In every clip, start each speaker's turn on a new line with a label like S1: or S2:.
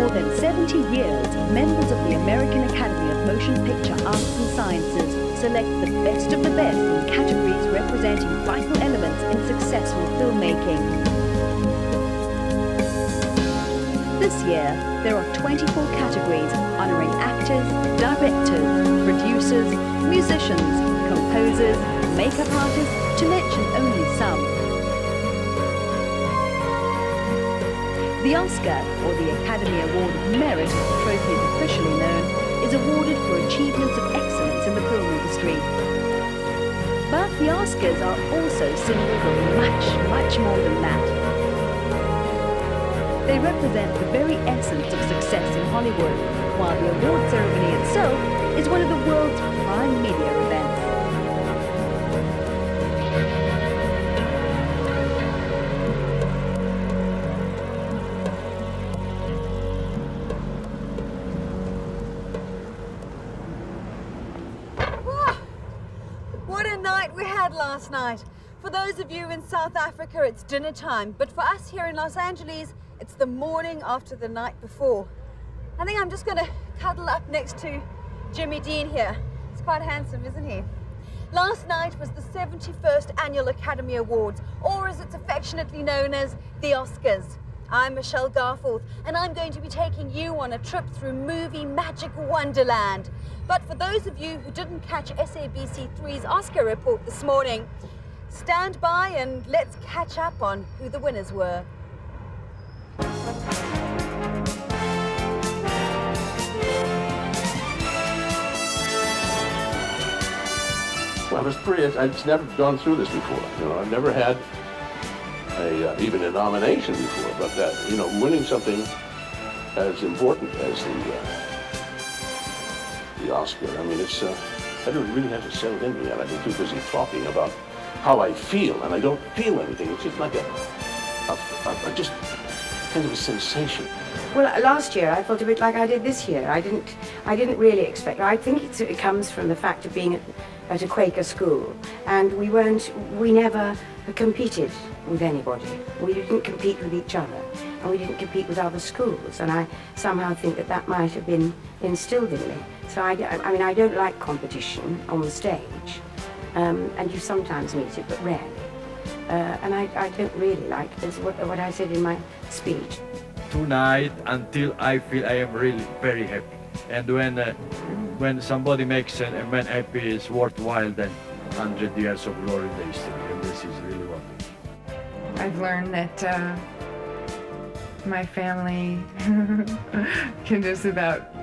S1: more than 70 years, members of the American Academy of Motion Picture Arts and Sciences select the best of the best in categories representing vital elements in successful filmmaking. This year, there are 24 categories honoring actors, directors, producers, musicians, composers, makeup artists, to mention only some. The Oscar, or the Academy Award of Merit, as the trophy is officially known, is awarded for achievements of excellence in the film industry. But the Oscars are also symbols of much, much more than that. They represent the very essence of success in Hollywood, while the award ceremony itself is one of the world's prime media events.
S2: What a night we had last night. For those of you in South Africa, it's dinner time. But for us here in Los Angeles, it's the morning after the night before. I think I'm just going to cuddle up next to Jimmy Dean here. He's quite handsome, isn't he? Last night was the 71st Annual Academy Awards, or as it's affectionately known as, the Oscars. I'm Michelle Garforth, and I'm going to be taking you on a trip through movie magic wonderland. But for those of you who didn't catch SABC3's Oscar report this morning, stand by and let's catch up on who the winners were.
S3: Well, I've never gone through this before. You know, I've never had even a nomination before, but that, you know, winning something as important as the Oscar, I mean, it's, I don't really have to settle in yet. I've been too busy talking about how I feel, and I don't feel anything. It's just like just kind of a sensation.
S4: Well, last year I felt a bit like I did this year. I didn't really expect. I think it comes from the fact of being at a Quaker school, and we never competed with anybody. We didn't compete with each other, and we didn't compete with other schools, and I somehow think that might have been instilled in me. So I mean, I don't like competition on the stage, and you sometimes meet it, but rarely. And I don't really like this, what I said in my speech.
S5: Tonight, until I feel I am really very happy. And when somebody makes a man happy, is worthwhile than 100 years of glory in the history, and this is really wonderful.
S6: I've learned that my family can just about,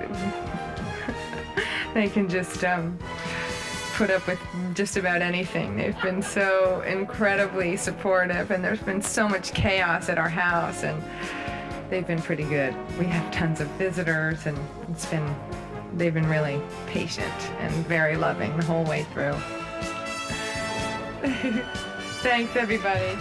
S6: they can just put up with just about anything. They've been so incredibly supportive, and there's been so much chaos at our house, and they've been pretty good. We have tons of visitors, and they've been really patient and very loving the whole way through. Thanks, everybody.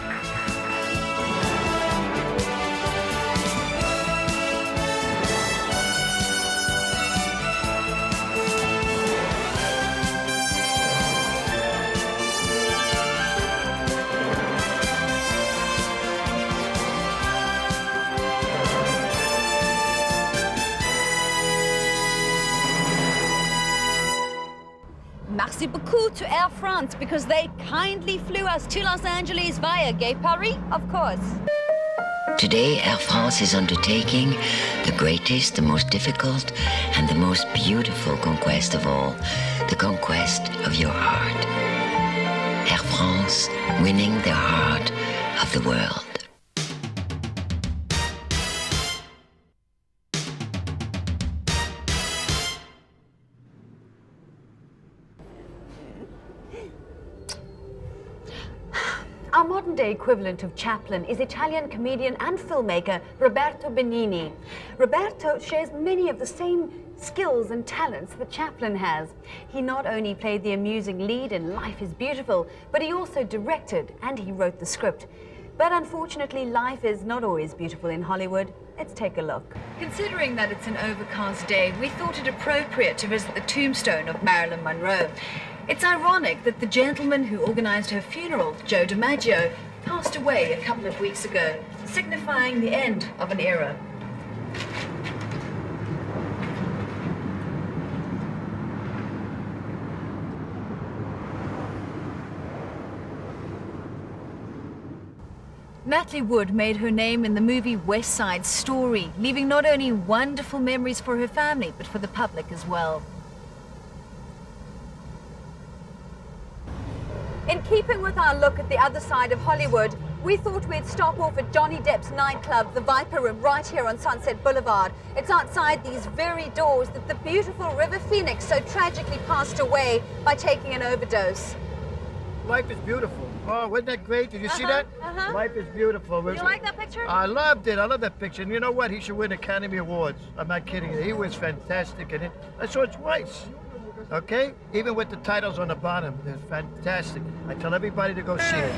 S2: Merci beaucoup to Air France, because they kindly flew us to Los Angeles via Gay Paris, of course.
S7: Today, Air France is undertaking the greatest, the most difficult, and the most beautiful conquest of all, the conquest of your heart. Air France, winning the heart of the world.
S2: Our modern-day equivalent of Chaplin is Italian comedian and filmmaker Roberto Benigni. Roberto shares many of the same skills and talents that Chaplin has. He not only played the amusing lead in Life is Beautiful, but he also directed and he wrote the script. But unfortunately, life is not always beautiful in Hollywood. Let's take a look. Considering that it's an overcast day, we thought it appropriate to visit the tombstone of Marilyn Monroe. It's ironic that the gentleman who organized her funeral, Joe DiMaggio, passed away a couple of weeks ago, signifying the end of an era. Natalie Wood made her name in the movie West Side Story, leaving not only wonderful memories for her family, but for the public as well. In keeping with our look at the other side of Hollywood, we thought we'd stop off at Johnny Depp's nightclub, the Viper Room, right here on Sunset Boulevard. It's outside these very doors that the beautiful River Phoenix so tragically passed away by taking an overdose.
S8: Life is beautiful. Oh, wasn't that great? Did you see that? Life is beautiful.
S2: You like that picture?
S8: I loved it. I love that picture. And you know what? He should win Academy Awards. I'm not kidding you. He was fantastic in it. I saw it twice. Okay? Even with the titles on the bottom. They're fantastic. I tell everybody to go see it.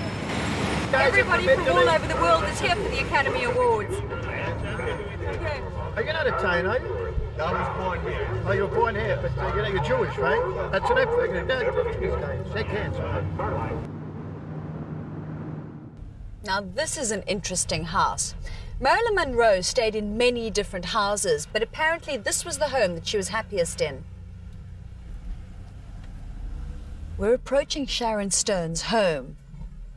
S2: Everybody from all over the world is here for the Academy Awards.
S8: Are you not Italian, are you? I was born here. Oh, you were born here, but you're Jewish, right? That's what I figured. Shake hands.
S2: Now, this is an interesting house. Marilyn Monroe stayed in many different houses, but apparently this was the home that she was happiest in. We're approaching Sharon Stone's home.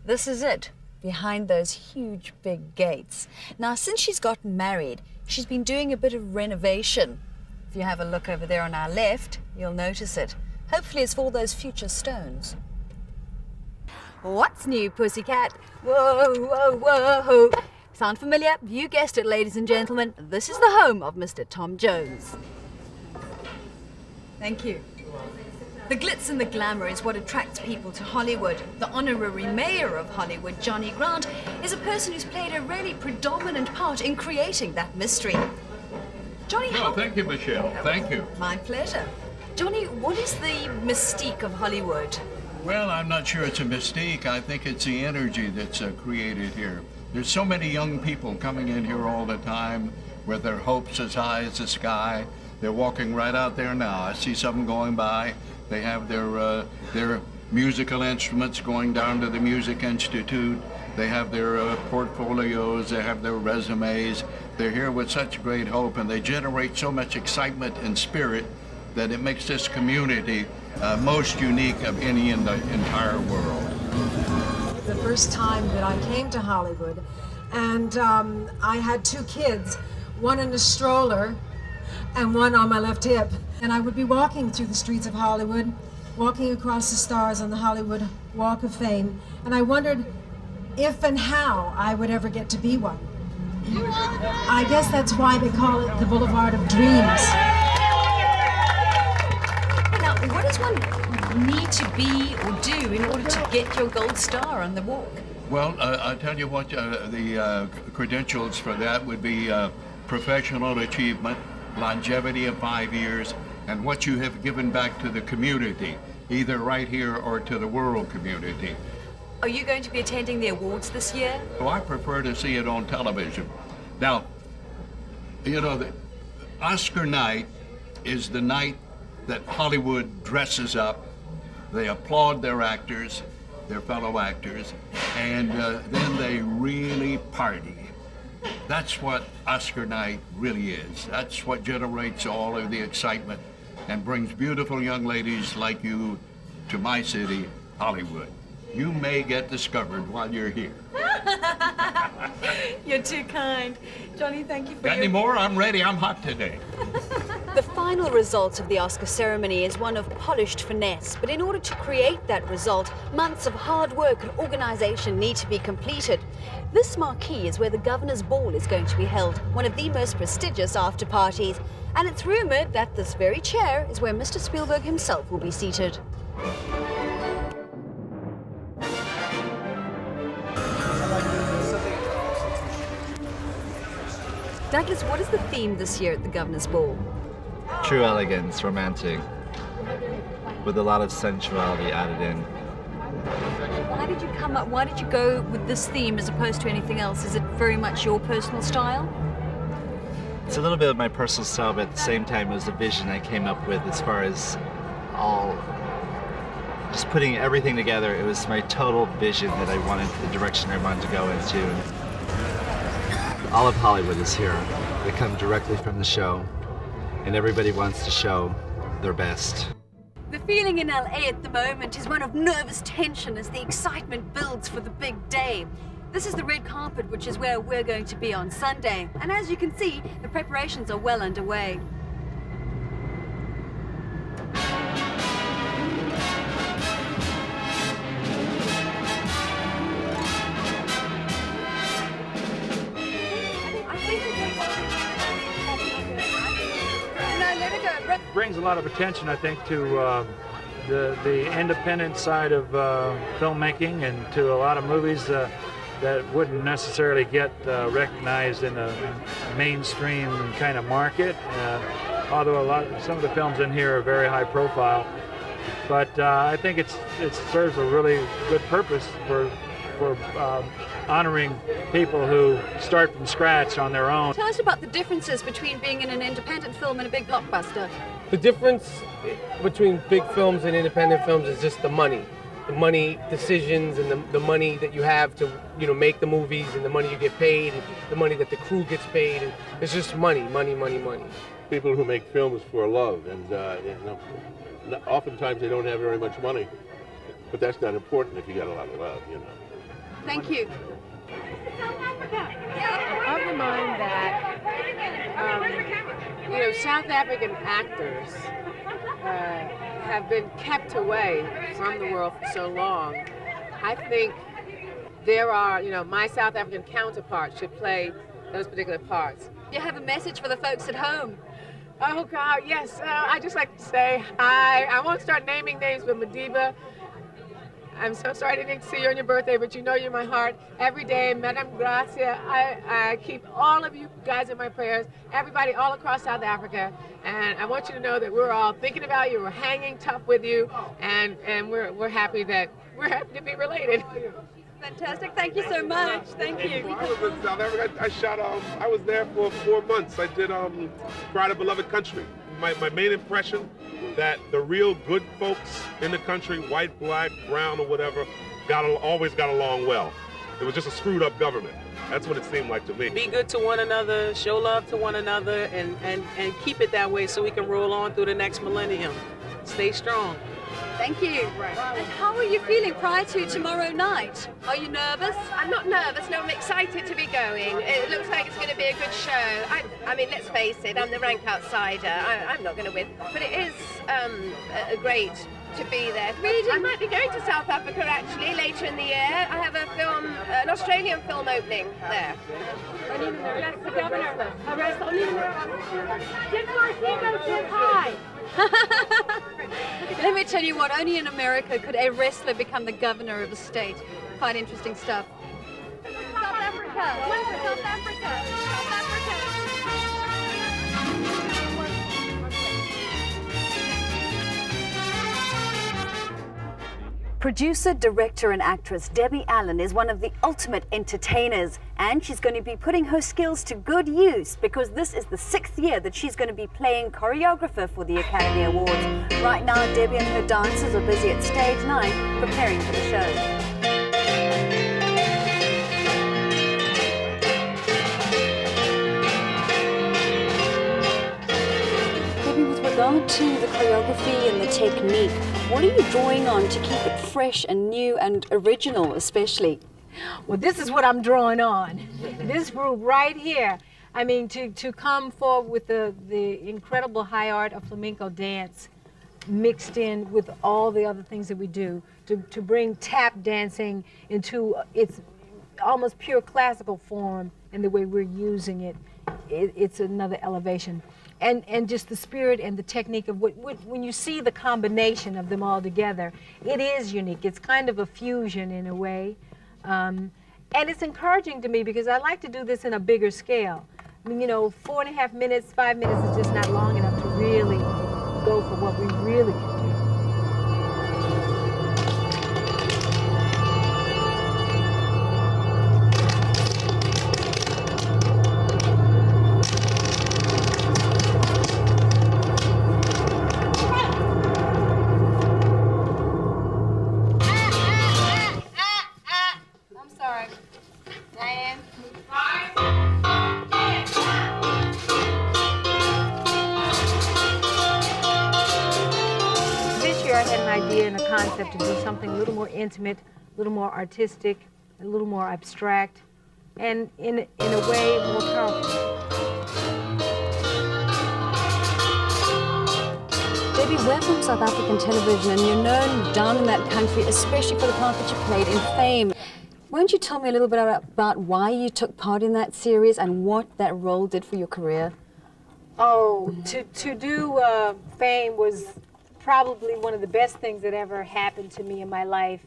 S2: This is it, behind those huge big gates. Now, since she's gotten married, she's been doing a bit of renovation. If you have a look over there on our left, you'll notice it. Hopefully it's for all those future stones. What's new, pussycat? Whoa, whoa, whoa. Sound familiar? You guessed it, ladies and gentlemen. This is the home of Mr. Tom Jones. Thank you. The glitz and the glamour is what attracts people to Hollywood. The honorary mayor of Hollywood, Johnny Grant, is a person who's played a really predominant part in creating that mystery. Johnny,
S3: Thank you, Michelle. Thank you.
S2: My pleasure. Johnny, what is the mystique of Hollywood?
S9: Well, I'm not sure it's a mystique. I think it's the energy that's created here. There's so many young people coming in here all the time with their hopes as high as the sky. They're walking right out there now. I see some going by. They have their musical instruments going down to the Music Institute. They have their portfolios. They have their resumes. They're here with such great hope, and they generate so much excitement and spirit that it makes this community most unique of any in the entire world.
S10: The first time that I came to Hollywood, and I had two kids, one in a stroller and one on my left hip. And I would be walking through the streets of Hollywood, walking across the stars on the Hollywood Walk of Fame, and I wondered if and how I would ever get to be one. I guess that's why they call it the Boulevard of Dreams.
S2: Now, what does one need to be or do in order to get your gold star on the walk?
S9: Well, I'll tell you what, the credentials for that would be professional achievement, longevity of 5 years, and what you have given back to the community, either right here or to the world community.
S2: Are you going to be attending the awards this year?
S9: Oh, I prefer to see it on television. Now, you know, the Oscar night is the night that Hollywood dresses up. They applaud their actors, their fellow actors, and then they really party. That's what Oscar night really is. That's what generates all of the excitement and brings beautiful young ladies like you to my city, Hollywood. You may get discovered while you're here.
S2: You're too kind. Johnny, thank you for
S9: Got any more? I'm ready. I'm hot today.
S2: The final result of the Oscar ceremony is one of polished finesse, but in order to create that result, months of hard work and organization need to be completed. This marquee is where the Governor's Ball is going to be held, one of the most prestigious after parties, and it's rumored that this very chair is where Mr. Spielberg himself will be seated. Douglas, what is the theme this year at the Governor's Ball?
S11: True elegance, romantic, with a lot of sensuality added in.
S2: Why did you go with this theme as opposed to anything else? Is it very much your personal style?
S11: It's a little bit of my personal style, but at the same time it was a vision I came up with as far as just putting everything together. It was my total vision that I wanted, the direction I wanted to go into. All of Hollywood is here. They come directly from the show, and everybody wants to show their best.
S2: The feeling in LA at the moment is one of nervous tension as the excitement builds for the big day. This is the red carpet, which is where we're going to be on Sunday. And as you can see, the preparations are well underway.
S12: Brings a lot of attention, I think, to the independent side of filmmaking and to a lot of movies that wouldn't necessarily get recognized in a mainstream kind of market. Although some of the films in here are very high profile, but I think it serves a really good purpose for honoring people who start from scratch on their own.
S2: Tell us about the differences between being in an independent film and a big blockbuster.
S13: The difference between big films and independent films is just the money decisions, and the money that you have to make the movies, and the money you get paid, and the money that the crew gets paid. And it's just money.
S3: People who make films for love, and oftentimes they don't have very much money, but that's not important if you got a lot of love,
S2: Thank you.
S14: Of the mind that South African actors have been kept away from the world for so long. I think there are, my South African counterparts should play those particular parts.
S2: You have a message for the folks at home?
S14: Oh God, yes. I just like to say hi. I won't start naming names, but Madiba, I'm so sorry I didn't see you on your birthday, but you're in my heart every day. Madame Gracia, I keep all of you guys in my prayers, everybody all across South Africa, and I want you to know that we're all thinking about you, we're hanging tough with you, and we're happy to be related.
S2: Fantastic, thank you so much. Thank you.
S15: Well, I was in South Africa. I shot, I was there for 4 months. I did Pride of Beloved Country. My main impression that the real good folks in the country, white, black, brown, or whatever, always got along well. It was just a screwed up government. That's what it seemed like to me.
S16: Be good to one another, show love to one another, and keep it that way so we can roll on through the next millennium. Stay strong.
S2: Thank you. And how are you feeling prior to tomorrow night? Are you nervous?
S17: I'm not nervous, no, I'm excited to be going. It looks like it's going to be a good show. I mean, let's face it, I'm the rank outsider. I'm not going to win. But it is great to be there. Really? I might be going to South Africa, actually, later in the year. I have an Australian film opening there.
S10: That's the governor. Did Martino say hi?
S2: Let me tell you what, only in America could a wrestler become the governor of a state. Quite interesting stuff.
S17: South Africa! South Africa! South Africa!
S2: Producer, director, and actress Debbie Allen is one of the ultimate entertainers, and she's going to be putting her skills to good use because this is the 6th year that she's going to be playing choreographer for the Academy Awards. Right now, Debbie and her dancers are busy at stage 9 preparing for the show. With regard to the choreography and the technique, what are you drawing on to keep it fresh and new and original, especially?
S10: Well, this is what I'm drawing on. This group right here. I mean, to come forward with the incredible high art of flamenco dance mixed in with all the other things that we do, to bring tap dancing into its almost pure classical form and the way we're using it, it's another elevation. And just the spirit and the technique of when you see the combination of them all together, it is unique. It's kind of a fusion in a way. And it's encouraging to me because I like to do this in a bigger scale. I mean, 4.5 minutes, 5 minutes is just not long enough to really go for what we really can do. To do something a little more intimate, a little more artistic, a little more abstract, and in a way more powerful.
S2: Debbie, we're from South African television, and you're known down in that country, especially for the part that you played in Fame. Won't you tell me a little bit about why you took part in that series and what that role did for your career?
S10: Oh, to do Fame was probably one of the best things that ever happened to me in my life.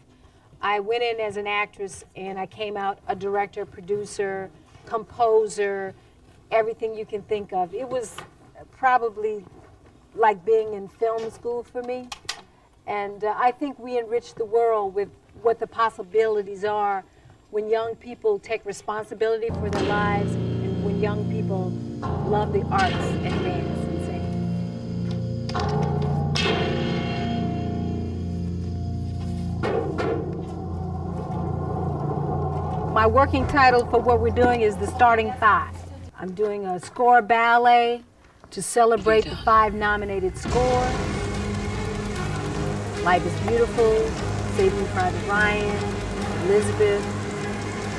S10: I went in as an actress, and I came out a director, producer, composer, everything you can think of. It was probably like being in film school for me. And I think we enrich the world with what the possibilities are when young people take responsibility for their lives and when young people love the arts and dance and sing. My working title for what we're doing is The Starting Five. I'm doing a score ballet to celebrate the 5 nominated scores. Life is Beautiful, Saving Private Ryan, Elizabeth,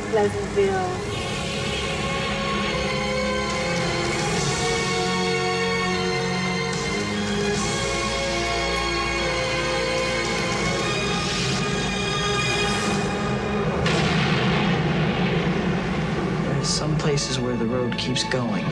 S10: Pleasantville.
S18: There's some places where the road keeps going.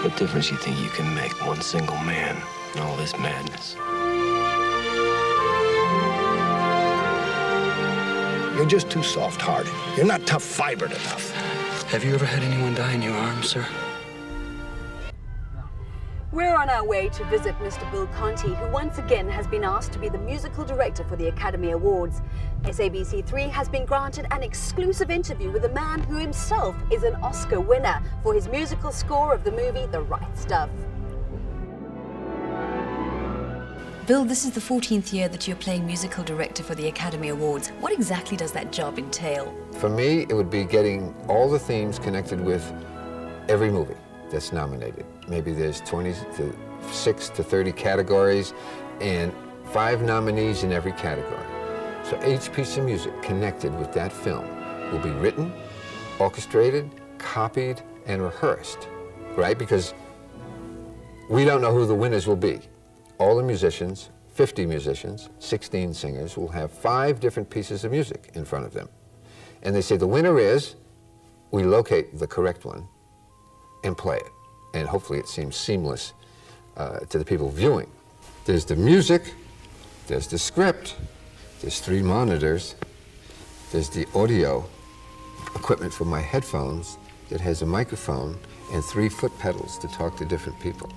S19: What difference you think you can make, one single man, in all this madness?
S20: You're just too soft-hearted. You're not tough-fibered enough.
S19: Have you ever had anyone die in your arms, sir?
S2: We're on our way to visit Mr. Bill Conti, who once again has been asked to be the musical director for the Academy Awards. SABC3 has been granted an exclusive interview with a man who himself is an Oscar winner for his musical score of the movie The Right Stuff.
S21: Bill, this is the 14th year that you're playing musical director for the Academy Awards. What exactly does that job entail?
S22: For me, it would be getting all the themes connected with every movie that's nominated. Maybe there's 26 to 30 categories and 5 nominees in every category. So each piece of music connected with that film will be written, orchestrated, copied, and rehearsed, right? Because we don't know who the winners will be. All the musicians, 50 musicians, 16 singers, will have 5 different pieces of music in front of them. And they say the winner is, we locate the correct one and play it. And hopefully it seems seamless to the people viewing. There's the music, there's the script, there's 3 monitors, there's the audio equipment for my headphones that has a microphone and 3 foot pedals to talk to different people.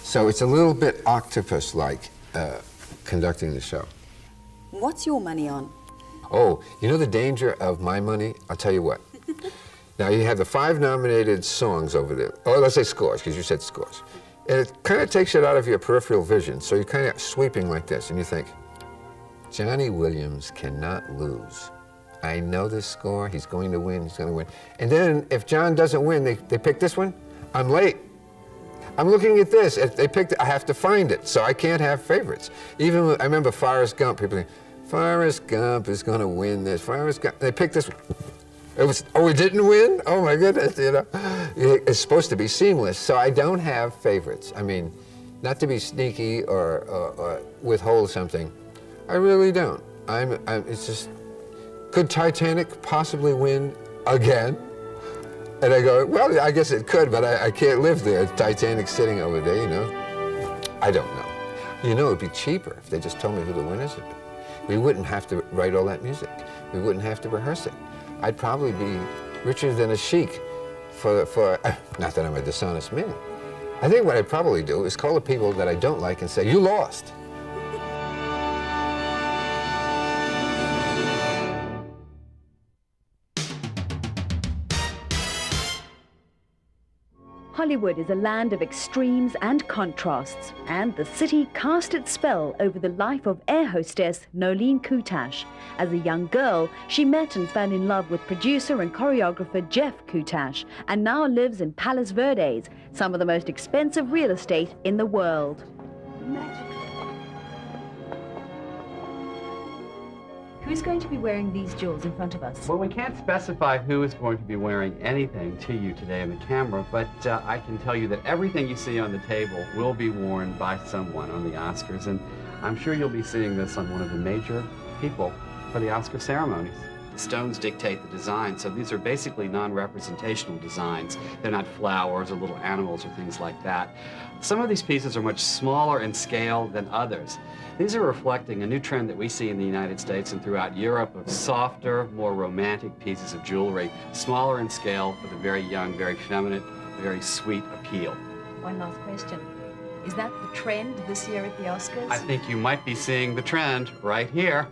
S22: So it's a little bit octopus-like conducting the show.
S2: What's your money on?
S22: Oh, you know the danger of my money? I'll tell you what. Now you have the 5 nominated songs over there. Oh, let's say scores, because you said scores. And it kind of takes it out of your peripheral vision, so you're kind of sweeping like this, and you think, Johnny Williams cannot lose. I know this score, he's going to win, he's going to win. And then if John doesn't win, they pick this one, I'm late. I'm looking at this, if they picked it, I have to find it, so I can't have favorites. Even when, I remember Forrest Gump, people think, Forrest Gump is going to win this, Forrest Gump, they picked this one. It didn't win? Oh my goodness, you know. It's supposed to be seamless, so I don't have favorites. I mean, not to be sneaky or withhold something, I really don't. It's just, could Titanic possibly win again? And I go, well, I guess it could, but I can't live there. Titanic's sitting over there, you know. I don't know. You know, it'd be cheaper if they just told me who the winners would be. We wouldn't have to write all that music. We wouldn't have to rehearse it. I'd probably be richer than a sheik for not that I'm a dishonest man. I think what I'd probably do is call the people that I don't like and say, you lost.
S1: Hollywood is a land of extremes and contrasts, and the city cast its spell over the life of air hostess Nolene Kutash. As a young girl, she met and fell in love with producer and choreographer Jeff Kutash, and now lives in Palos Verdes, some of the most expensive real estate in the world. Who's going to be wearing these jewels in front of us?
S4: Well, we can't specify who is going to be wearing anything to you today on the camera, but I can tell you that everything you see on the table will be worn by someone on the Oscars, and I'm sure you'll be seeing this on one of the major people for the Oscar ceremonies. The stones dictate the design, so these are basically non-representational designs. They're not flowers or little animals or things like that. Some of these pieces are much smaller in scale than others. These are reflecting a new trend that we see in the United States and throughout Europe of softer, more romantic pieces of jewelry, smaller in scale, with a very young, very feminine, very sweet appeal.
S21: One last question. Is that the trend this year at the Oscars?
S4: I think you might be seeing the trend right here.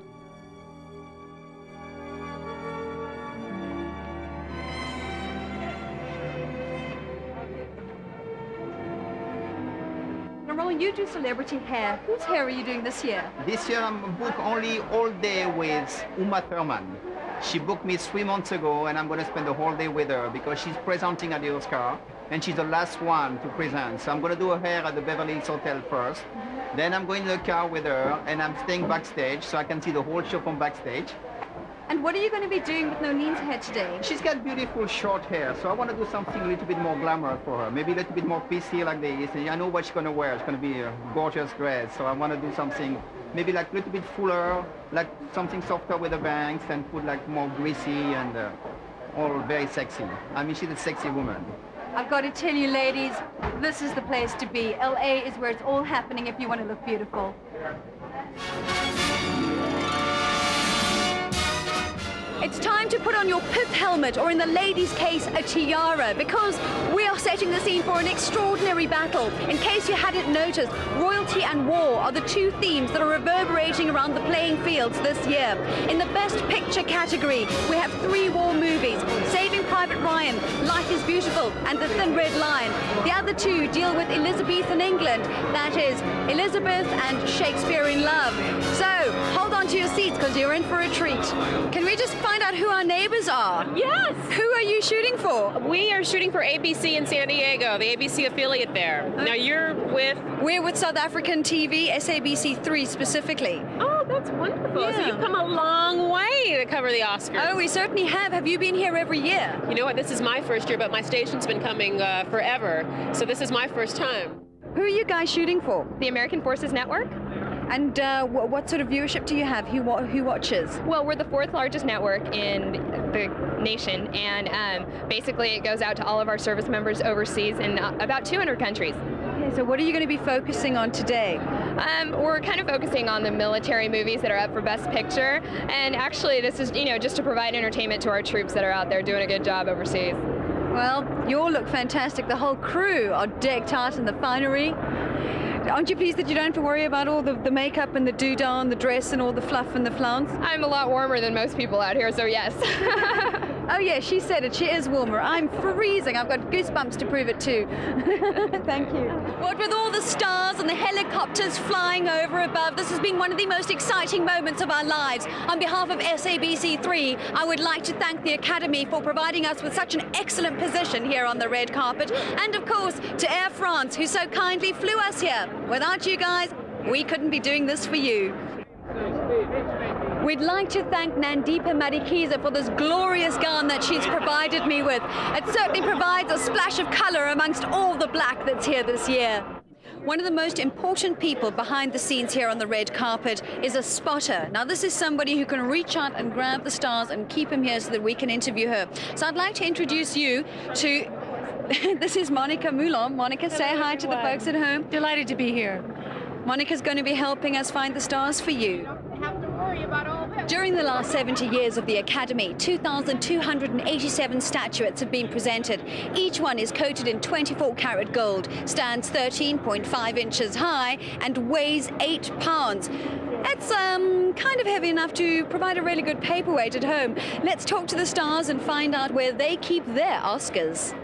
S1: You do celebrity hair. Whose hair are you doing this year?
S23: This year I'm booked only all day with Uma Thurman. She booked me 3 months ago, and I'm going to spend the whole day with her because she's presenting at the Oscar, and she's the last one to present. So I'm going to do her hair at the Beverly Hills Hotel first. Then I'm going in the car with her, and I'm staying backstage so I can see the whole show from backstage.
S1: And what are you going to be doing with Nolene's hair today?
S23: She's got beautiful short hair, so I want to do something a little bit more glamorous for her. Maybe a little bit more PC like this. And I know what she's going to wear. It's going to be a gorgeous dress. So I want to do something maybe like a little bit fuller, like something softer with the bangs, and put like more greasy and all very sexy. I mean, she's a sexy woman.
S1: I've got to tell you, ladies, this is the place to be. LA is where it's all happening if you want to look beautiful. It's time to put on your pith helmet, or in the ladies' case, a tiara, because we are setting the scene for an extraordinary battle. In case you hadn't noticed, royalty and war are the two themes that are reverberating around the playing fields this year. In the Best Picture category, we have 3 war movies, Saving Private Ryan, Life is Beautiful, and The Thin Red Line. The other 2 deal with Elizabethan England, that is, Elizabeth and Shakespeare in Love. So, hold on to your seats, because you're in for a treat. Can we just find out who our neighbors are?
S24: Yes!
S1: Who are you shooting for?
S24: We are shooting for ABC in San Diego, the ABC affiliate there. Now you're with?
S1: We're with South African TV, SABC 3 specifically.
S24: Oh, that's wonderful.
S1: Yeah.
S24: So you've come a long way to cover the Oscars.
S1: Oh, we certainly have. Have you been here every year?
S24: You know what, this is my first year, but my station's been coming forever. So this is my first time.
S1: Who are you guys shooting for?
S24: The American Forces Network.
S1: And what sort of viewership do you have? Who watches?
S24: Well, we're the 4th largest network in the nation, and basically it goes out to all of our service members overseas in about 200 countries.
S1: Okay, so what are you going to be focusing on today?
S24: We're kind of focusing on the military movies that are up for Best Picture, and actually this is, just to provide entertainment to our troops that are out there doing a good job overseas.
S1: Well, you all look fantastic. The whole crew are decked out in the finery. Aren't you pleased that you don't have to worry about all the makeup and the doodah and the dress and all the fluff and the flounce?
S24: I'm a lot warmer than most people out here, so yes.
S1: Oh yeah, she said it. She is warmer. I'm freezing. I've got goosebumps to prove it too. Thank you. What with all the stars and the helicopters flying over above, this has been one of the most exciting moments of our lives. On behalf of SABC 3, I would like to thank the Academy for providing us with such an excellent position here on the red carpet, and of course to Air France, who so kindly flew us here. Without you guys, we couldn't be doing this for you. We'd like to thank Nandipa Madikizha for this glorious gown that she's provided me with. It certainly provides a splash of color amongst all the black that's here this year. One of the most important people behind the scenes here on the red carpet is a spotter. Now, this is somebody who can reach out and grab the stars and keep them here so that we can interview her. So I'd like to introduce you to... This is Monica Moulon. Monica, say hi to the folks at home.
S25: Delighted to be here.
S1: Monica's going to be helping us find the stars for you.
S14: worry about all this.
S1: During the last 70 years of the Academy, 2,287 statuettes have been presented. Each one is coated in 24-karat gold, stands 13.5 inches high, and weighs 8 pounds. That's kind of heavy enough to provide a really good paperweight at home. Let's talk to the stars and find out where they keep their Oscars.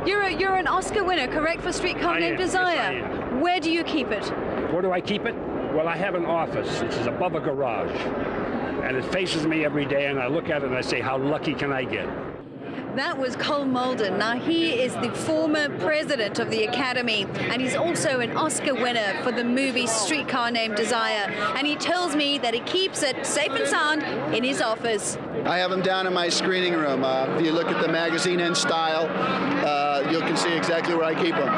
S1: You're an Oscar winner, correct, for Streetcar Named Desire?
S5: Yes, I am.
S1: Where do you keep it?
S5: Where do I keep it? Well, I have an office. This is above a garage. And it faces me every day, and I look at it and I say, how lucky can I get?
S1: That was Cole Malden. Now, he is the former president of the Academy, and he's also an Oscar winner for the movie Streetcar Named Desire. And he tells me that he keeps it safe and sound in his office.
S6: I have them down in my screening room. If you look at the magazine and style, you can see exactly where I keep them.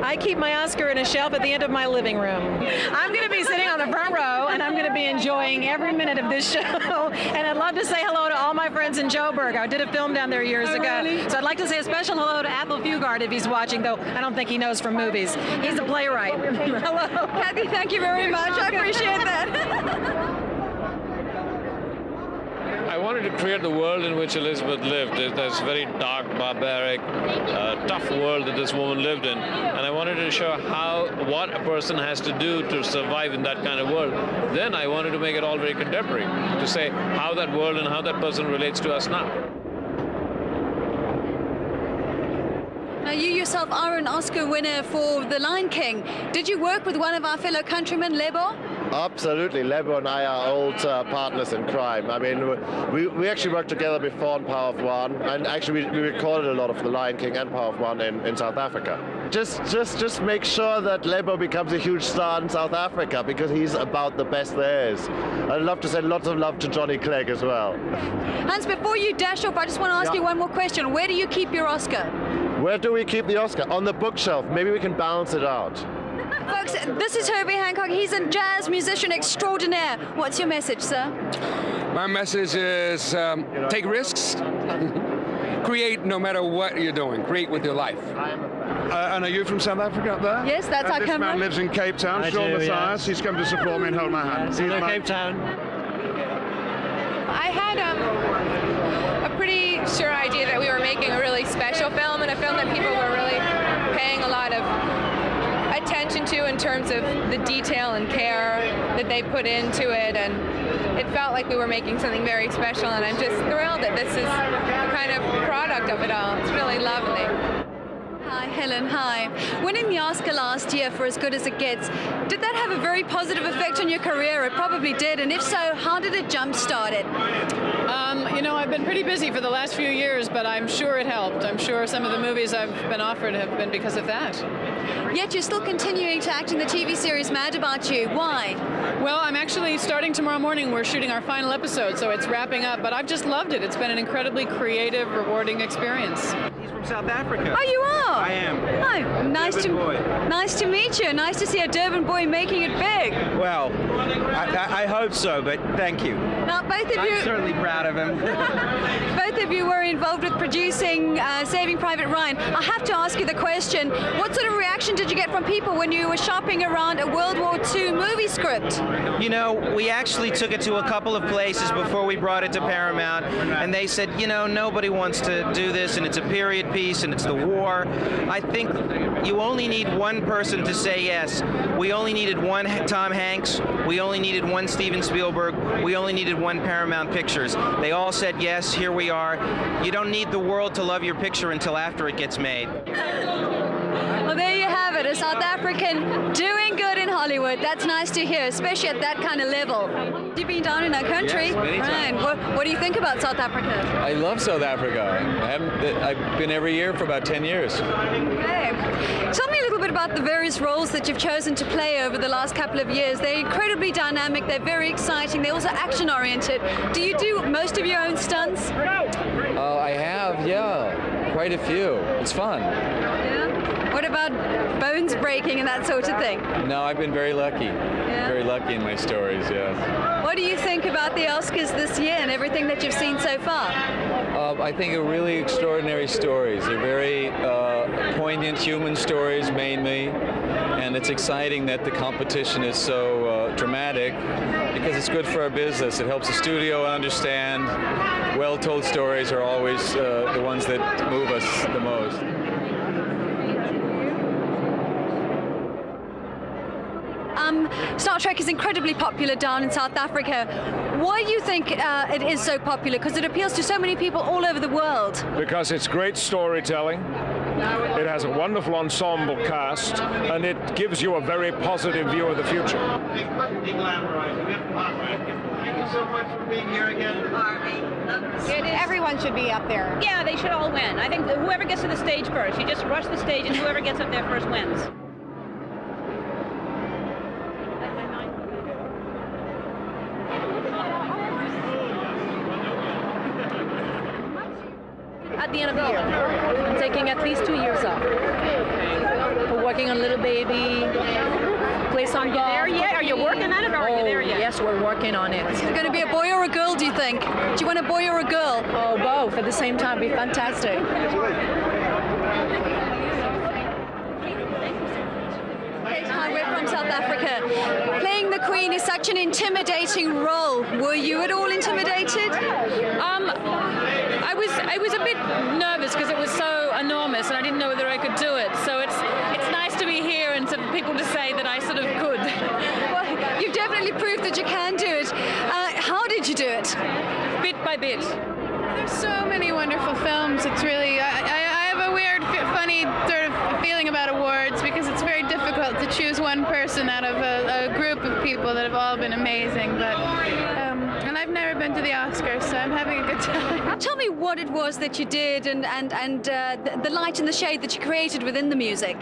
S7: I keep my Oscar in a shelf at the end of my living room. I'm going to be sitting on the front row, and I'm going to be enjoying every minute of this show. And I'd love to say hello to all my friends in Joburg. I did a film down there years ago. So I'd like to say a special hello to Athol Fugard if he's watching, though I don't think he knows from movies. He's a playwright. Hello.
S1: Kathy, thank you very much. I appreciate that.
S8: I wanted to create the world in which Elizabeth lived. This very dark, barbaric, tough world that this woman lived in. And I wanted to show what a person has to do to survive in that kind of world. Then I wanted to make it all very contemporary, to say how that world and how that person relates to us now.
S1: Now, you yourself are an Oscar winner for The Lion King. Did you work with one of our fellow countrymen, Lebo?
S25: Absolutely. Lebo and I are old partners in crime. I mean, we actually worked together before on Power of One, and actually we recorded a lot of The Lion King and Power of One in South Africa. Just make sure that Lebo becomes a huge star in South Africa, because he's about the best there is. I'd love to send lots of love to Johnny Clegg as well.
S1: Hans, before you dash off, I just want to ask you one more question. Where do you keep your Oscar?
S25: Where do we keep the Oscar? On the bookshelf. Maybe we can balance it out.
S1: Folks, this is Herbie Hancock. He's a jazz musician extraordinaire. What's your message, sir?
S26: My message is take risks. Create no matter what you're doing. Create with your life.
S27: And are you from South Africa up there?
S1: Yes, that's our camera.
S27: This man lives in Cape Town, Sean Matthias. He's come to support me and hold my hand.
S18: Hello, Cape Town.
S24: I had a pretty sure idea that we were making a really special film, and a film that people were really paying a lot of attention to in terms of the detail and care that they put into it, and it felt like we were making something very special, and I'm just thrilled that this is the kind of product of it all. It's really lovely.
S1: Hi, Helen. Hi. Winning the Oscar last year for As Good As It Gets, did that have a very positive effect on your career? It probably did. And if so, how did it jumpstart it?
S7: You know, I've been pretty busy for the last few years, but I'm sure it helped. I'm sure some of the movies I've been offered have been because of that.
S1: Yet you're still continuing to act in the TV series Mad About You. Why?
S7: Well, I'm actually starting tomorrow morning. We're shooting our final episode, so it's wrapping up. But I've just loved it. It's been an incredibly creative, rewarding experience.
S28: He's from South Africa.
S1: Oh, you are?
S28: I am.
S1: Oh, nice to meet you. Nice to see a Durban boy making it big.
S28: Well, I hope so, but thank you.
S1: Now, both of you...
S28: I'm certainly proud of him.
S1: Both of you were involved with producing Saving Private Ryan. I have to ask you the question, what sort of reaction did you get from people when you were shopping around a World War II movie script?
S28: You know, we actually took it to a couple of places before we brought it to Paramount, and they said, you know, nobody wants to do this, and it's a period piece, and it's the war. I think you only need one person to say yes. We only needed one Tom Hanks. We only needed one Steven Spielberg. We only needed one Paramount Pictures. They all said yes, here we are. You don't need the world to love your picture until after it gets made.
S1: Well, there you have it, a South African doing good in Hollywood. That's nice to hear, especially at that kind of level. You've been down in our country.
S29: Yes, many times.
S1: Right. What do you think about South Africa?
S29: I love South Africa. I've been every year for about 10 years.
S1: Okay. Tell me a little bit about the various roles that you've chosen to play over the last couple of years. They're incredibly dynamic, they're very exciting, they're also action-oriented. Do you do most of your own stunts?
S29: I have, yeah. Quite a few. It's fun.
S1: Yeah? What about bones breaking and that sort of thing?
S29: No, I've been very lucky.
S1: Yeah?
S29: Very lucky in my stories, yes.
S1: What do you think about the Oscars this year and everything that you've seen so far?
S29: I think they're really extraordinary stories. They're very poignant human stories, mainly. And it's exciting that the competition is so dramatic because it's good for our business. It helps the studio understand well-told stories are always the ones that move us the most.
S1: Star Trek is incredibly popular down in South Africa. Why do you think it is so popular? Because it appeals to so many people all over the world.
S3: Because it's great storytelling. It has a wonderful ensemble cast, and it gives you a very positive view of the future.
S23: Thank you so much for being here again.
S9: Everyone should be up there.
S10: Yeah, they should all win. I think that whoever gets to the stage first, you just rush the stage, and whoever gets up there first wins.
S7: At the end of the year, I'm taking at least 2 years off. For working on Little Baby, play some golf.
S10: Are you there yet? Are you working on it, or are you there yet?
S7: Yes, we're working on it.
S1: Is it going to be a boy or a girl, do you think? Do you want a boy or a girl?
S7: Oh, both at the same time. Be fantastic.
S1: We're from South Africa. Playing the Queen is such an intimidating role. Were you at all intimidated?
S7: I was a bit nervous because it was so enormous and I didn't know whether I could do it. So it's nice to be here and for people to say that I sort of could.
S1: Well, you've definitely proved that you can do it. How did you do it?
S7: Bit by bit.
S9: There's so many wonderful films. It's really, I have a weird, funny sort of feeling about awards because it's very difficult to choose one person out of a group of people that have all been amazing. But and I've never been to the Oscars, so I'm having a good time.
S1: Tell me what it was that you did and the light and the shade that you created within the music.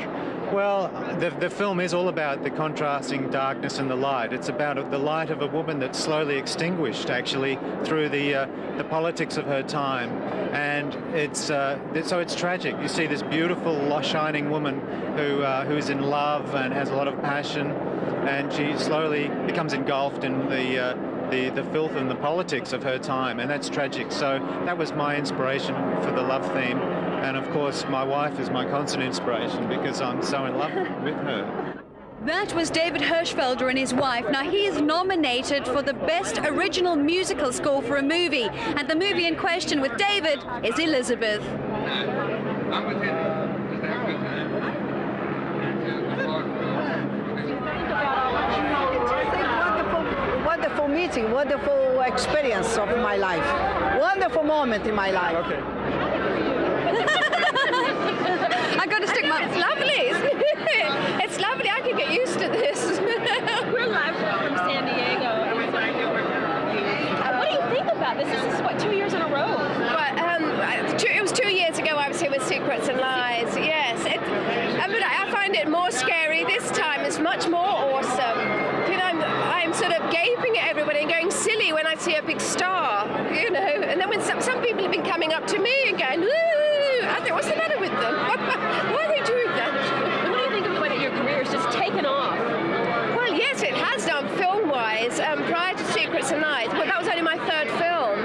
S11: Well, the film is all about the contrasting darkness and the light. It's about the light of a woman that's slowly extinguished, actually, through the politics of her time. And so it's tragic. You see this beautiful, shining woman who's in love and has a lot of passion, and she slowly becomes engulfed in the filth and the politics of her time, and that's tragic. So that was my inspiration for the love theme. And of course, my wife is my constant inspiration because I'm so in love with her.
S1: That was David Hirschfelder and his wife. Now, he is nominated for the Best Original Musical Score for a movie. And the movie in question with David is Elizabeth.
S12: Wonderful meeting, wonderful experience of my life. Wonderful moment in my life.
S11: Okay.
S1: I got to stick my...
S10: It's lovely, isn't it? It's lovely. I can get used to this. We're live from San Diego. What do you think about this? This is, what, 2 years in a row?
S14: Well, it was 2 years ago I was here with Secrets and Lies, yes. But I find it more scary this time. It's much more awesome. You know, I'm sort of gaping at everybody and going silly when I see a big star, you know. And then when some people have been coming up to me and going, ooh, I think, what's the matter with them? Why are they doing that?
S10: What do you think of the way that your career has just taken off?
S14: Well, yes, it has done film-wise. Prior to Secrets and Lies, but that was only my third film.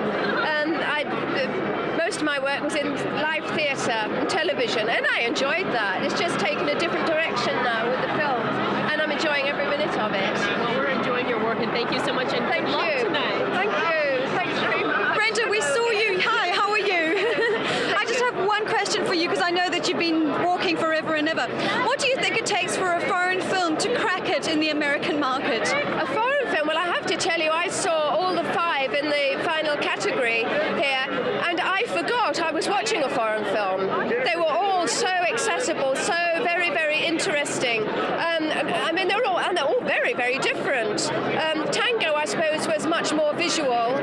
S14: Most of my work was in live theatre and television, and I enjoyed that. It's just taken a different direction now with the films, and I'm enjoying every minute of it.
S10: Well, we're enjoying your work, and thank you so much, and
S14: thank
S10: good luck
S14: you
S10: tonight.
S14: Thank you. Thanks very much.
S1: Brenda, we saw you. Hi, how are you? I just have one question for you because I know that you've been walking forever and ever. What do you think it takes for a foreign film to crack it in the American market?
S14: A foreign film? Well, I have to tell you, I saw all the 5 in the final category here, and I forgot I was watching a foreign film. They were all so accessible, so very, very interesting. I mean, they're all very, very different. Tango, I suppose, was much more visual,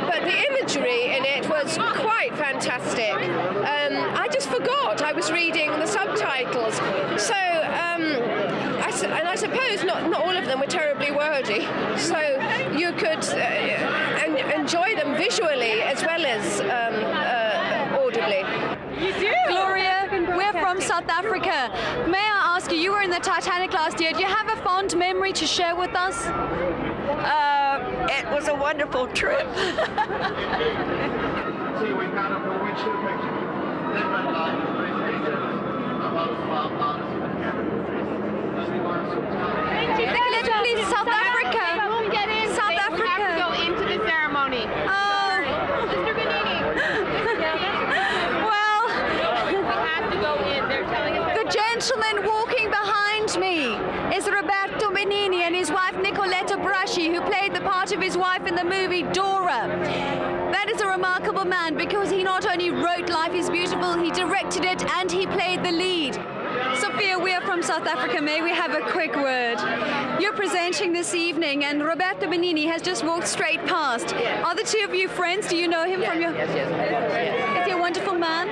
S14: but the imagery in it was quite fantastic. I just forgot I was reading the subtitles. So, I suppose not all of them were terribly wordy, so you could enjoy them visually as well as audibly.
S1: You do? Gloria, we're from South Africa. May I ask you, you were in the Titanic last year. Do you have a fond memory to share with us?
S12: It was a wonderful trip.
S1: Nicoletta, please, South Africa.
S9: They won't get in.
S1: South
S9: They
S1: Africa.
S9: have to go into the ceremony.
S1: Oh.
S9: Mr. Benini.
S1: Well,
S9: we have to go in. They're telling us.
S1: the gentleman walking behind me is Roberto Benini and his wife Nicoletta Braschi, who played the part of his wife in the movie Dora. That is a remarkable man because he not only wrote Life is Beautiful, he directed it and he played the lead. Sophia, we are from South Africa. May we have a quick word? You're presenting this evening and Roberto Benini has just walked straight past. Are the two of you friends? Do you know him from your...
S2: Yes.
S1: Is he a wonderful man?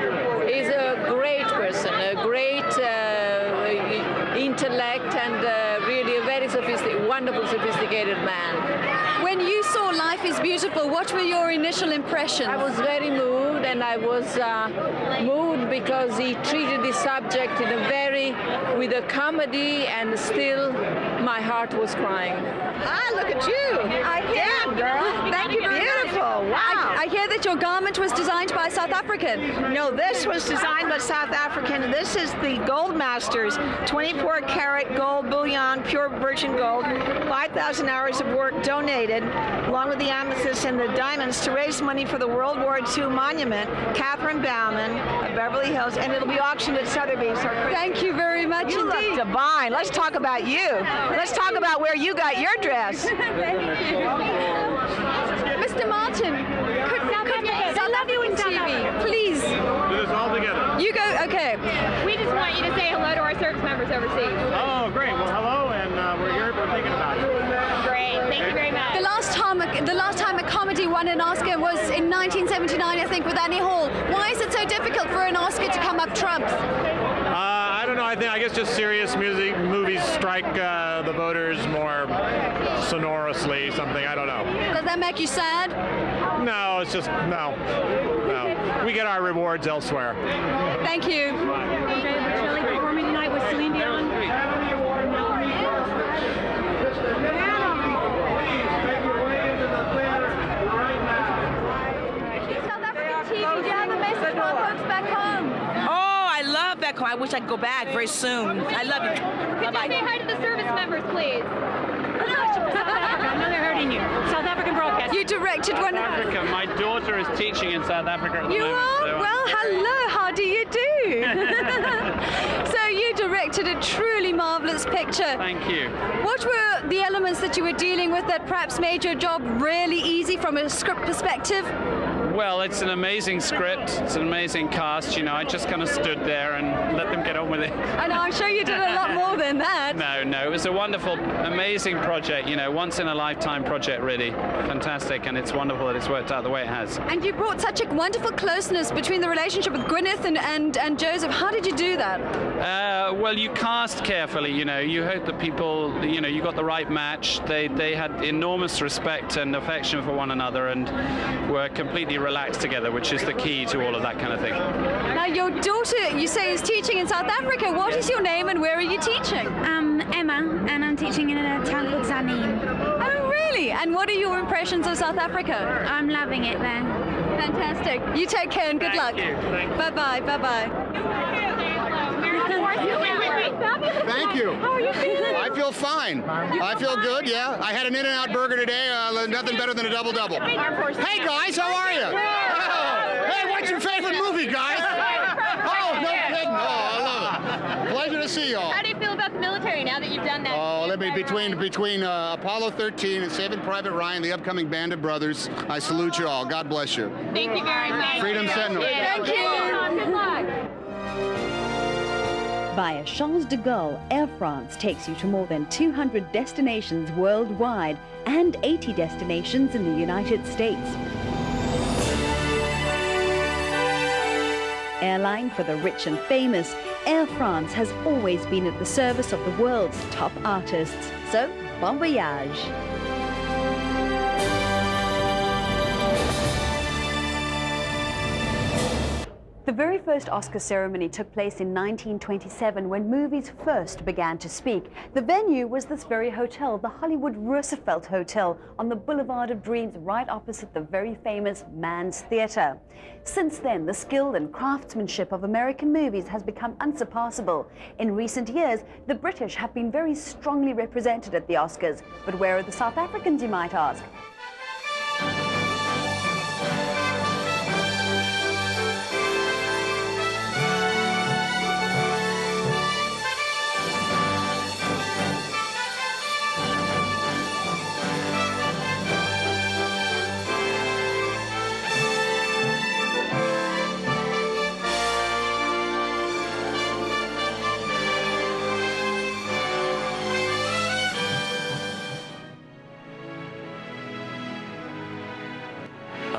S2: He's a great person, a great intellect, and really a very wonderful, sophisticated man.
S1: When you saw Life is Beautiful, what were your initial impressions?
S2: I was very moved, and I was moved because he treated the subject with a comedy, and still my heart was crying.
S12: Ah, look at you. Damn, girl.
S1: Thank you very
S12: Beautiful.
S1: much.
S12: Wow.
S1: I hear that your garment was designed by a South African.
S12: No, this was designed by South African. This is the Gold Masters, 24 karat gold bullion, pure virgin gold, 5,000 hours of work donated, along with the amethyst and the diamonds, to raise money for the World War II monument, Catherine Bauman of Beverly Hills, and it'll be auctioned at Sotheby's.
S1: Thank you very much
S12: you
S1: indeed.
S12: Look divine. Let's talk about you. Let's talk about where you got your dress.
S1: Thank you. Mr. Martin, could I love you in TV, please.
S27: Do this all together.
S1: You go, okay.
S10: We just want you to say hello to our service members overseas.
S27: Oh, great. Well, hello, and we're here. We're thinking about you.
S10: Great. Thank you very much.
S1: The last time a comedy won an Oscar was in 1979, I think, with Annie Hall. Why is it so difficult for an Oscar to come up trumps?
S27: I don't know. I guess just serious movies strike the voters more sonorously. Something. I don't know.
S1: Does that make you sad?
S27: No, it's just no. We get our rewards elsewhere.
S1: Thank you.
S10: Shelley performing tonight with Celine Dion.
S1: South African TV, do you have a message for our folks back home?
S13: Oh, I love back home. I wish I could go back very soon. I love you.
S10: Could you say hi to the service members, please?
S7: I know they're hurting you. South African broadcast.
S1: You directed one.
S15: South Africa. My daughter is teaching in South Africa at the
S1: You
S15: moment.
S1: are?
S15: So
S1: Well, hello. How do you do? So you directed a truly marvelous picture.
S15: Thank you.
S1: What were the elements that you were dealing with that perhaps made your job really easy from a script perspective?
S15: Well, it's an amazing script. It's an amazing cast. You know, I just kind of stood there and let them get on with it.
S1: I know, I'm sure you did a lot more than that.
S15: No. It was a wonderful, amazing project. You know, once in a lifetime project, really. Fantastic, and it's wonderful that it's worked out the way it has.
S1: And you brought such a wonderful closeness between the relationship with Gwyneth and Joseph. How did you do that?
S15: Well, you cast carefully, you know. You hope that people, you know, you got the right match. They had enormous respect and affection for one another and were completely relaxed together, which is the key to all of that kind of thing.
S1: Now, your daughter, you say, is teaching in South Africa. What is your name and where are you teaching?
S16: Emma, and I'm teaching in a town called Zanin.
S1: Oh, really? And what are your impressions of South Africa?
S16: I'm loving it there.
S1: Fantastic. You take care and good luck. Bye-bye. Bye-bye.
S17: Thank you.
S10: How are you feeling?
S17: I feel fine. I feel good, yeah. I had an In-N-Out burger today. Nothing better than a double-double. Hey, guys, how are you? Oh, hey, what's your favorite movie, guys? Oh, no kidding. Oh, I love it. Pleasure to see you all.
S10: How do you feel about the military now that you've done that?
S17: Oh, let me, between Apollo 13 and Saving Private Ryan, the upcoming Band of Brothers, I salute you all. God bless you.
S10: Thank you very much.
S17: Freedom Sentinel.
S1: Thank you.
S10: Good luck.
S19: Via Charles de Gaulle, Air France takes you to more than 200 destinations worldwide and 80 destinations in the United States. Airline for the rich and famous, Air France has always been at the service of the world's top artists. So, bon voyage! The very first Oscar ceremony took place in 1927 when movies first began to speak. The venue was this very hotel, the Hollywood Roosevelt Hotel on the Boulevard of Dreams, right opposite the very famous Mann's Theatre. Since then, the skill and craftsmanship of American movies has become unsurpassable. In recent years, the British have been very strongly represented at the Oscars. But where are the South Africans, you might ask?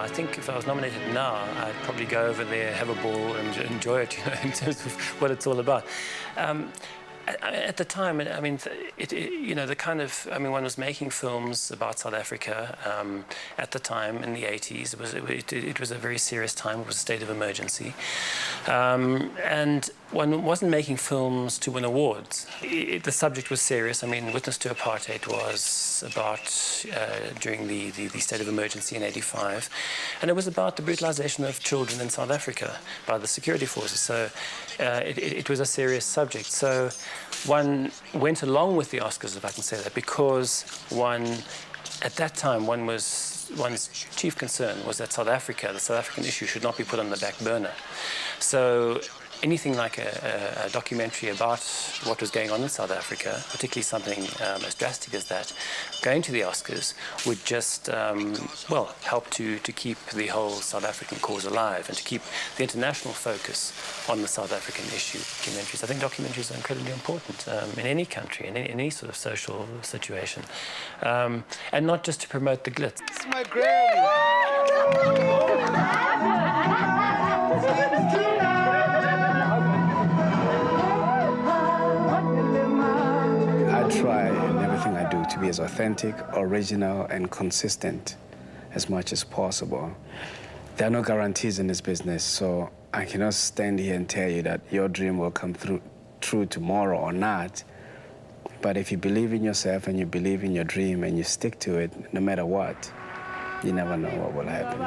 S4: I think if I was nominated now, I'd probably go over there, have a ball, and enjoy it, in terms of what it's all about. At the time, the kind of, one was making films about South Africa at the time in the 80s. It was a very serious time. It was a state of emergency. And one wasn't making films to win awards. The subject was serious. Witness to Apartheid was about during the state of emergency in '85. And it was about the brutalization of children in South Africa by the security forces. So it was a serious subject. So one went along with the Oscars, if I can say that, because at that time, one's chief concern was that South Africa, the South African issue, should not be put on the back burner. So anything like a documentary about what was going on in South Africa, particularly something as drastic as that, going to the Oscars would just, help to keep the whole South African cause alive and to keep the international focus on the South African issue. Documentaries, I think documentaries are incredibly important in any country, in any sort of social situation. And not just to promote the glitz.
S17: It's my Grammy.
S5: I try in everything I do to be as authentic, original, and consistent as much as possible. There are no guarantees in this business, so I cannot stand here and tell you that your dream will come true tomorrow or not. But if you believe in yourself and you believe in your dream and you stick to it, no matter what, you never know what will happen.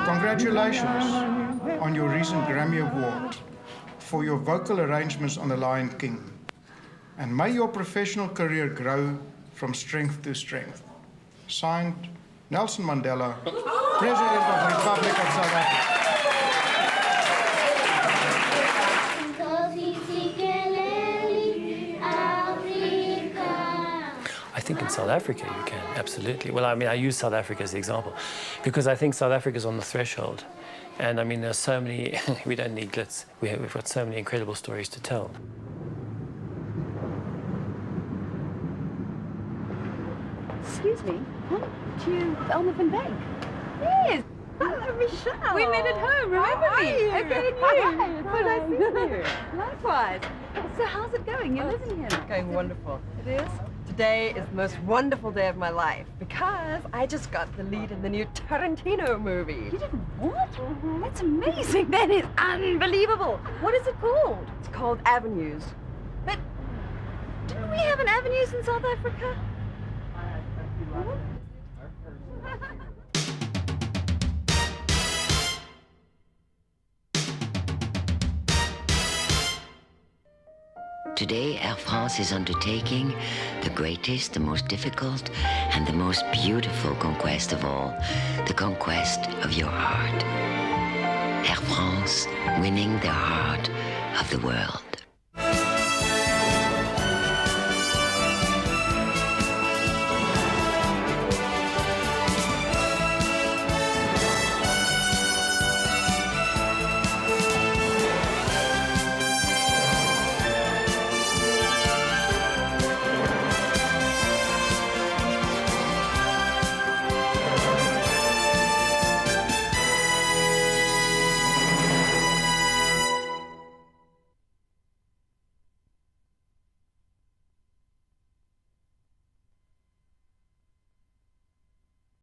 S6: Congratulations on your recent Grammy Award for your vocal arrangements on The Lion King. And may your professional career grow from strength to strength. Signed, Nelson Mandela, President of the Republic of South Africa.
S4: I think in South Africa you can, absolutely. Well, I use South Africa as the example because I think South Africa is on the threshold. And there's so many, we don't need glitz. We've got so many incredible stories to tell.
S19: Excuse me, aren't you Elmer van Beek? Yes. Hello, Michelle. We met at home, remember me? Okay, and you? So nice to meet you. Likewise. So how's it going? You're living here.
S8: It's going wonderful.
S19: It is?
S8: Today is the most wonderful day of my life because I just got the lead in the new Tarantino movie.
S19: You did what? That's amazing. That is unbelievable. What is it called?
S8: It's called Avenues.
S19: But didn't we have an Avenues in South Africa?
S20: Today, Air France is undertaking the greatest, the most difficult, and the most beautiful conquest of all, the conquest of your heart. Air France winning the heart of the world.